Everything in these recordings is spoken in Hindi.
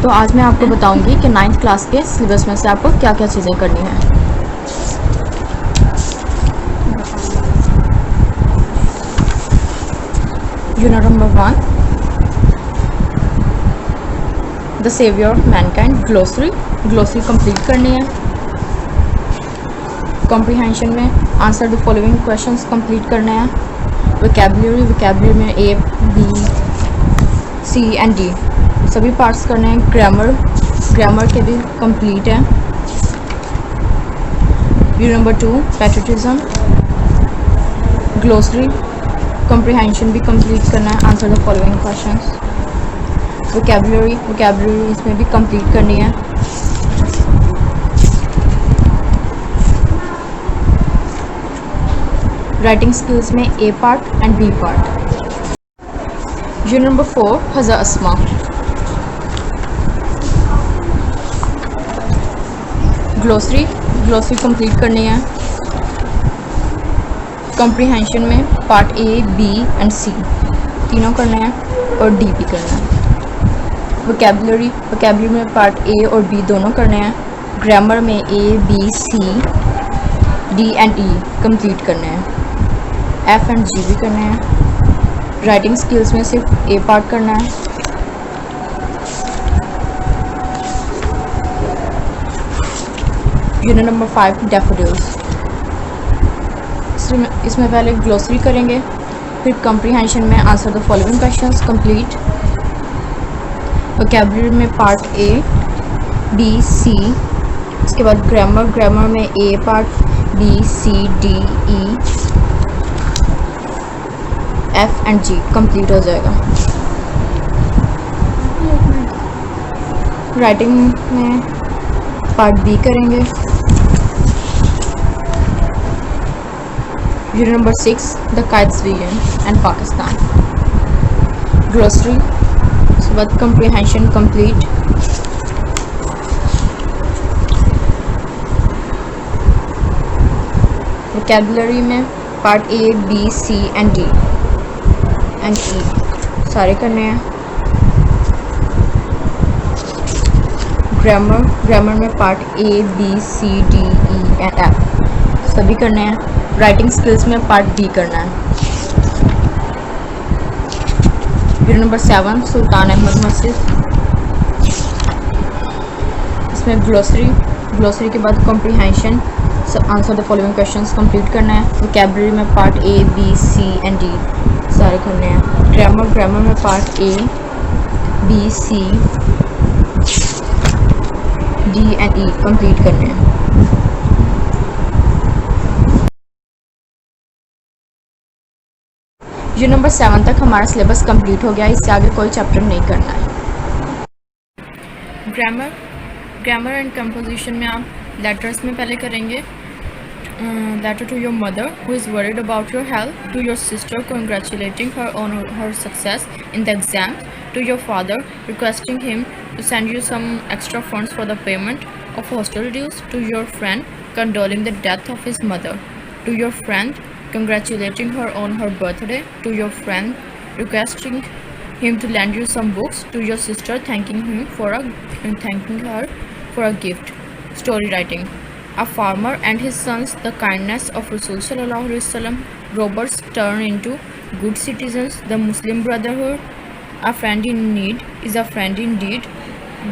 तो आज मैं आपको बताऊंगी कि 9th क्लास के सिलेबस में से आपको क्या क्या चीज़ें करनी है। Unit number 1, the saviour of mankind, glossary complete करनी है। कॉम्प्रिहेंशन में answer the following questions complete करने हैं। वोकैबुलरी में A, B, C and D सभी पार्ट्स करने हैं। ग्रामर के भी कंप्लीट है। Unit number 2, patriotism, glossary comprehension भी कंप्लीट करना है। Answer the following questions. Vocabulary इसमें भी कंप्लीट करनी है। राइटिंग स्किल्स में A part and B part. Unit number 4, हज़ा Asma, glossary complete करनी है। कॉम्प्रिहेंशन में पार्ट ए, बी एंड सी तीनों करने हैं और डी भी करना है। वोकैबुलरी में पार्ट ए और बी दोनों करने हैं। ग्रामर में A, B, C, D and E complete करने हैं। एफ एंड जी भी करने हैं। राइटिंग स्किल्स में सिर्फ ए पार्ट करना है। यूनिट नंबर 5, डैफोडिल्स, इसमें पहले ग्लोसरी करेंगे, फिर कॉम्प्रिहेंशन में answer the following questions complete. Vocabulary में पार्ट ए, बी, सी, उसके बाद ग्रामर में A part, B, C, D, E, F and G complete हो जाएगा। राइटिंग में पार्ट बी करेंगे। Unit number 6, the kite's vision and Pakistan, glossary, उसके बाद कॉम्प्रिहेंशन कंप्लीट। वोकैबुलरी में part A, B, C and D and E सारे करने हैं। ग्रामर में part A, B, C, D, E and F सभी करने हैं। राइटिंग स्किल्स में पार्ट डी करना है। यूनिट नंबर 7, सुल्तान अहमद मस्जिद, इसमें ग्लोसरी के बाद comprehension, answer the following questions complete करना है। वोकैबुलरी में part A, B, C and D सारे करने हैं। ग्रामर में part A, B, C, D and E complete करने हैं। यूनिट नंबर 7 तक हमारा सिलेबस कंप्लीट हो गया। इससे आगे कोई चैप्टर नहीं करना है। ग्रामर एंड कंपोजिशन में आप लेटर्स में पहले करेंगे। Letter to your mother who is worried about your health, to your sister congratulating her on her success in the exam, to your father requesting him to send you some extra funds for the payment of hostel dues, to your friend condoling the death of his mother, to your friend congratulating her on her birthday, to your friend requesting him to lend you some books, to your sister thanking her for a gift. Story writing. A farmer and his sons, the kindness of Rasul sallallahu alaihi wasallam, robbers turn into good citizens, the Muslim brotherhood, a friend in need is a friend indeed,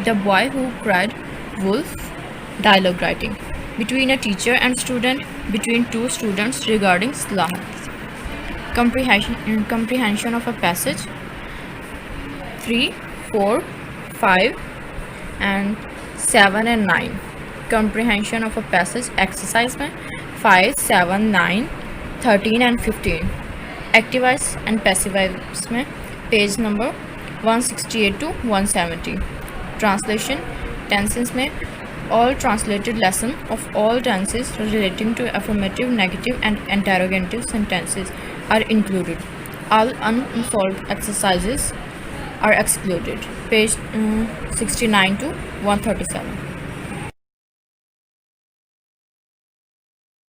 the boy who cried wolf. Dialogue writing. Between a teacher and student, between two students regarding Islam. Comprehension of a passage 3, 4, 5 and 7 and 9. Comprehension of a passage exercise में 5, 7, 9, 13 and 15. Active voice and passive voice में page number 168 to 170. Translation tenses में all translated lesson of all tenses relating to affirmative, negative and interrogative sentences are included. All unsolved exercises are excluded. Page 69 to 137.